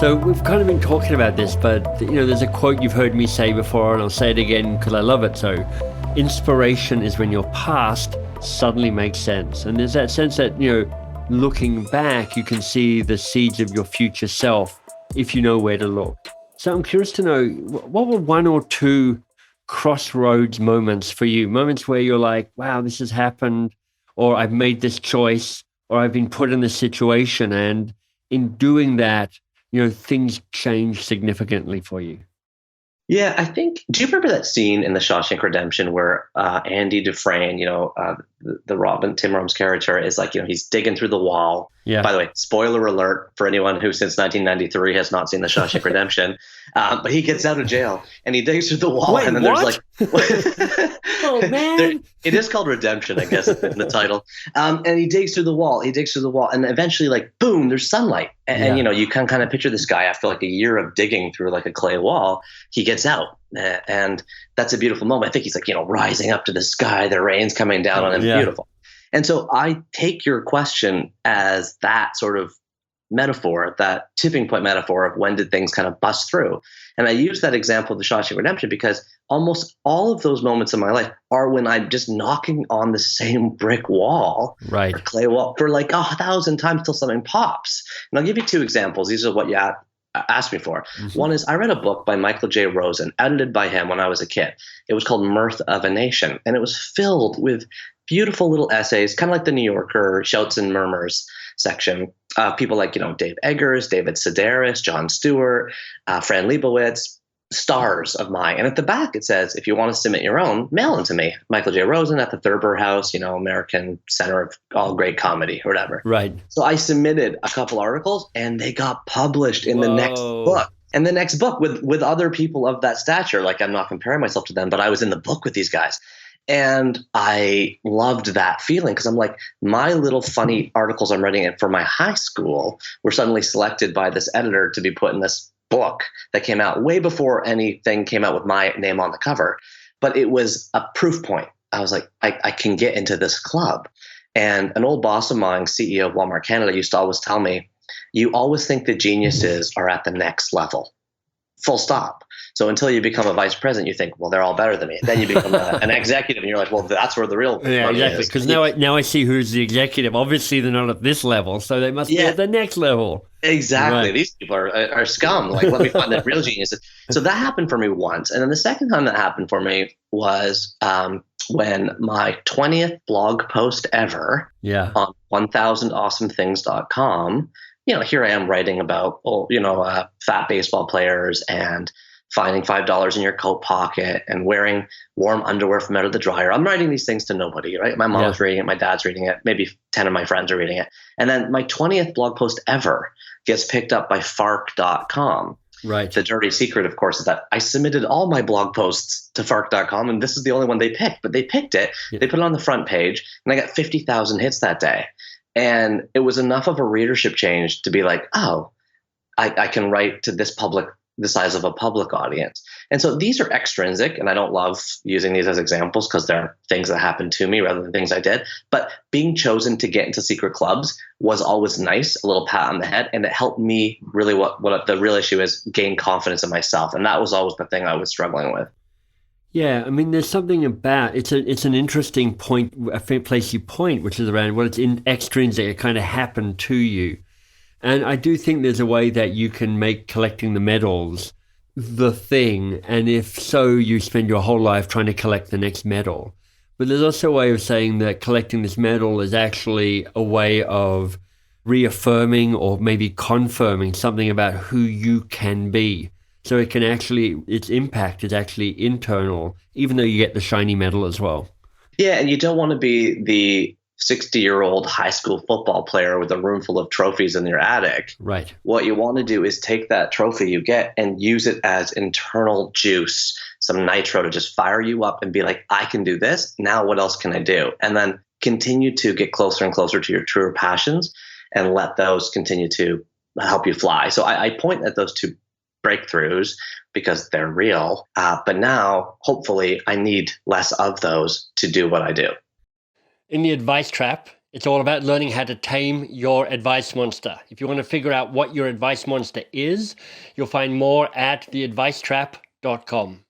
So we've kind of been talking about this, but there's a quote you've heard me say before, and I'll say it again because I love it. So, inspiration is when your past suddenly makes sense, and there's that sense that looking back, you can see the seeds of your future self if you know where to look. So I'm curious to know, what were one or two crossroads moments for you? Moments where you're like, wow, this has happened, or I've made this choice, or I've been put in this situation, and in doing that, things change significantly for you. Yeah, I think. Do you remember that scene in The Shawshank Redemption where Andy Dufresne, the Robin Tim Rome's character, is like, he's digging through the wall. Yeah. By the way, spoiler alert for anyone who since 1993 has not seen The Shawshank Redemption, but he gets out of jail and he digs through the wall, Wait, and then what? there's like, Oh man! it is called Redemption, I guess, in the title. And he digs through the wall. He digs through the wall, and eventually, like, boom, there's sunlight. And you can kind of picture this guy after like a year of digging through like a clay wall. He gets out, and that's a beautiful moment. I think he's like, rising up to the sky. The rain's coming down on him. Yeah. Beautiful. And so I take your question as that sort of metaphor, that tipping point metaphor of when did things kind of bust through. And I use that example of The Shawshank Redemption because almost all of those moments in my life are when I'm just knocking on the same brick wall Right. or clay wall for like 1,000 times till something pops. And I'll give you two examples. These are what you asked me for. Mm-hmm. One is I read a book by Michael J. Rosen, edited by him when I was a kid. It was called Mirth of a Nation, and it was filled with beautiful little essays, kind of like the New Yorker Shouts and Murmurs section. People like, Dave Eggers, David Sedaris, Jon Stewart, Fran Lebowitz, stars of mine. And at the back it says, if you want to submit your own, mail them to me. Michael J. Rosen at the Thurber House, American Center of All Great Comedy or whatever. Right. So I submitted a couple articles and they got published in the next Whoa. book. And the next book with other people of that stature. Like, I'm not comparing myself to them, but I was in the book with these guys. And I loved that feeling because I'm like, my little funny articles I'm writing for my high school were suddenly selected by this editor to be put in this book that came out way before anything came out with my name on the cover. But it was a proof point. I was like, I can get into this club. And an old boss of mine, CEO of Walmart Canada, used to always tell me, you always think the geniuses are at the next level. Full stop. So until you become a vice president, you think, well, they're all better than me. Then you become an executive, and you're like, well, that's where the real money exactly. is. Because now I see who's the executive. Obviously, they're not at this level, so they must be at the next level. Exactly. Right. These people are scum. Like, let me find the real geniuses. So that happened for me once, and then the second time that happened for me was when my 20th blog post ever on 1000awesomethings.com. Here I am writing about, fat baseball players and finding $5 in your coat pocket and wearing warm underwear from out of the dryer. I'm writing these things to nobody, right? My mom's reading it. My dad's reading it. Maybe 10 of my friends are reading it. And then my 20th blog post ever gets picked up by Fark.com. Right. The dirty secret, of course, is that I submitted all my blog posts to Fark.com, and this is the only one they picked. But they picked it. Yeah. They put it on the front page, and I got 50,000 hits that day. And it was enough of a readership change to be like, oh, I can write to this public, the size of a public audience. And so these are extrinsic, and I don't love using these as examples because they're things that happened to me rather than things I did. But being chosen to get into secret clubs was always nice, a little pat on the head, and it helped me really what the real issue is, gain confidence in myself. And that was always the thing I was struggling with. Yeah, I mean, there's something about it's an interesting point, a place you point, which is around it's in extrinsic. It kind of happened to you, and I do think there's a way that you can make collecting the medals the thing, and if so, you spend your whole life trying to collect the next medal. But there's also a way of saying that collecting this medal is actually a way of reaffirming or maybe confirming something about who you can be. So it can actually, its impact is actually internal, even though you get the shiny medal as well. Yeah, and you don't want to be the 60-year-old high school football player with a room full of trophies in your attic. Right. What you want to do is take that trophy you get and use it as internal juice, some nitro to just fire you up and be like, I can do this. Now what else can I do? And then continue to get closer and closer to your truer passions and let those continue to help you fly. So I point at those two breakthroughs because they're real. But now, hopefully, I need less of those to do what I do. In the advice trap, It's all about learning how to tame your advice monster. If you want to figure out what your advice monster is, you'll find more at theadvicetrap.com.